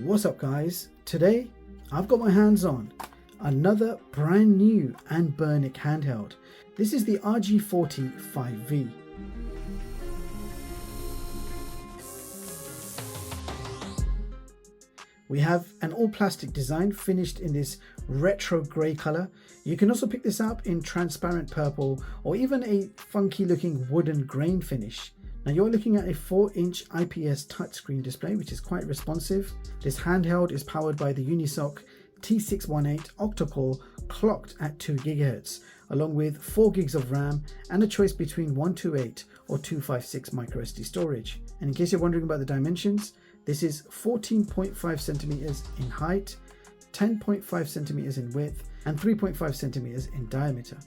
What's up guys? Today I've got my hands on another brand new Anbernic handheld. This is the RG405V. We have an all plastic design finished in this retro grey colour. You can also pick this up in transparent purple or even a funky looking wooden grain finish. Now you're looking at a 4-inch IPS touchscreen display which is quite responsive. This handheld is powered by the Unisoc T618 Octa-core clocked at 2 GHz along with 4 GB of RAM and a choice between 128 or 256 microSD storage. And in case you're wondering about the dimensions, this is 14.5 centimeters in height, 10.5 centimeters in width and 3.5 centimeters in diameter.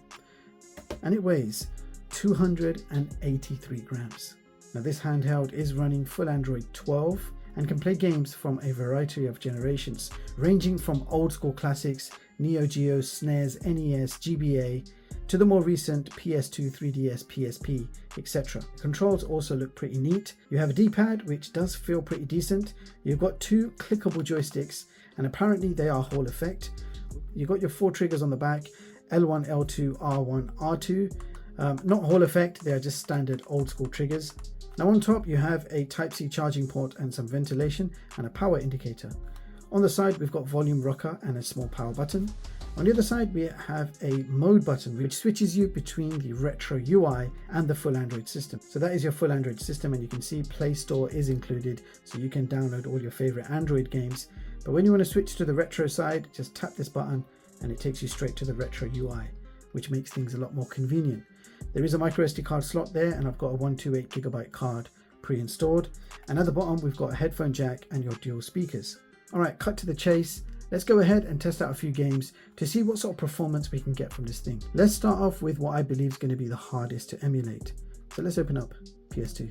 And it weighs 283 grams. Now this handheld is running full Android 12 and can play games from a variety of generations, ranging from old school classics, Neo Geo, SNES, NES, GBA, to the more recent PS2, 3DS, PSP, etc. The controls also look pretty neat. You have a D-pad which does feel pretty decent. You've got 2 clickable joysticks and apparently they are Hall effect. You've got your 4 triggers on the back, L1, L2, R1, R2. Not Hall effect, they are just standard old school triggers. Now on top you have a Type-C charging port and some ventilation and a power indicator. On the side we've got volume rocker and a small power button. On the other side we have a mode button which switches you between the retro UI and the full Android system. So that is your full Android system and you can see Play Store is included so you can download all your favorite Android games. But when you want to switch to the retro side, just tap this button and it takes you straight to the retro UI, which makes things a lot more convenient. There is a microSD card slot there and I've got a 128 GB card pre-installed. And at the bottom we've got a headphone jack and your dual speakers. Alright, cut to the chase. Let's go ahead and test out a few games to see what sort of performance we can get from this thing. Let's start off with what I believe is going to be the hardest to emulate. So let's open up PS2.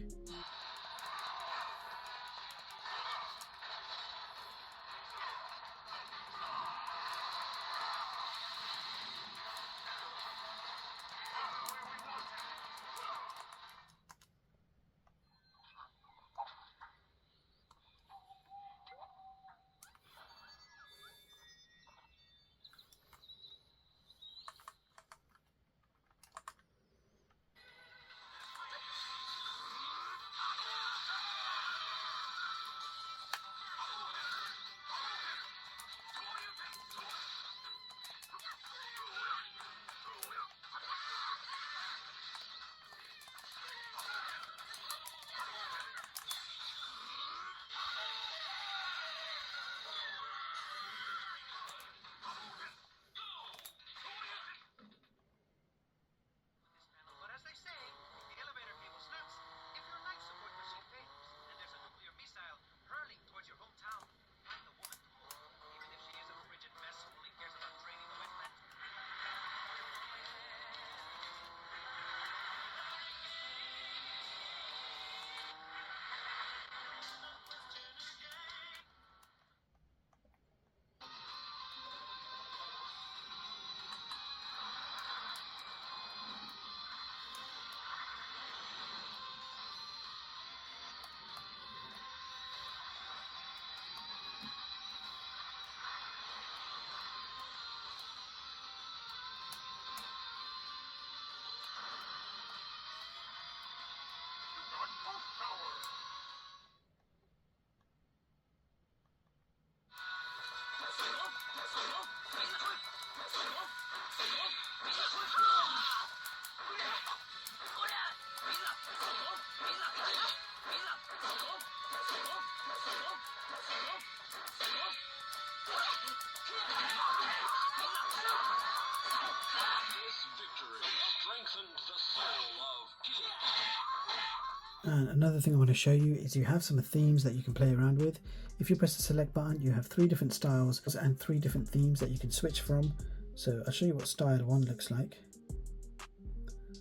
And another thing I want to show you is you have some themes that you can play around with. If you press the select button, you have 3 different styles and 3 different themes that you can switch from. So I'll show you what style 1 looks like.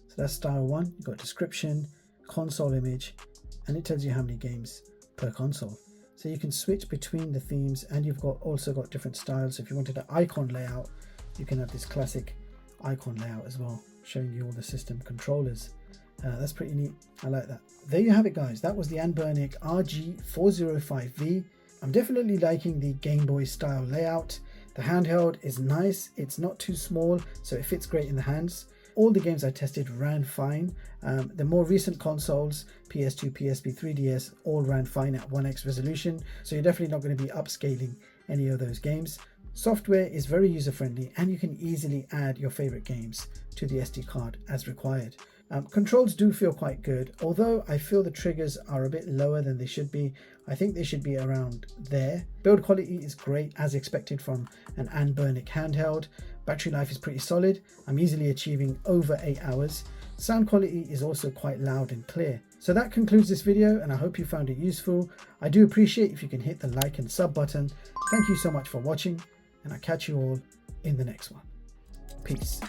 So that's style 1. You've got description, console image, and it tells you how many games per console. So you can switch between the themes and you've also got different styles. So if you wanted an icon layout, you can have this classic icon layout as well, showing you all the system controllers. That's pretty neat. I like that. There you have it guys. That was the Anbernic RG405V. I'm definitely liking the Gameboy style layout. The handheld is nice, it's not too small, so it fits great in the hands. All the games I tested ran fine. The more recent consoles, PS2, PSP, 3DS, all ran fine at 1x resolution, so you're definitely not going to be upscaling any of those games. Software is very user friendly and you can easily add your favorite games to the SD card as required. Controls do feel quite good, although I feel the triggers are a bit lower than they should be. I think they should be around there. Build quality is great as expected from an Anbernic handheld. Battery life is pretty solid. I'm easily achieving over 8 hours. Sound quality is also quite loud and clear. So that concludes this video and I hope you found it useful. I do appreciate if you can hit the like and sub button. Thank you so much for watching and I'll catch you all in the next one. Peace.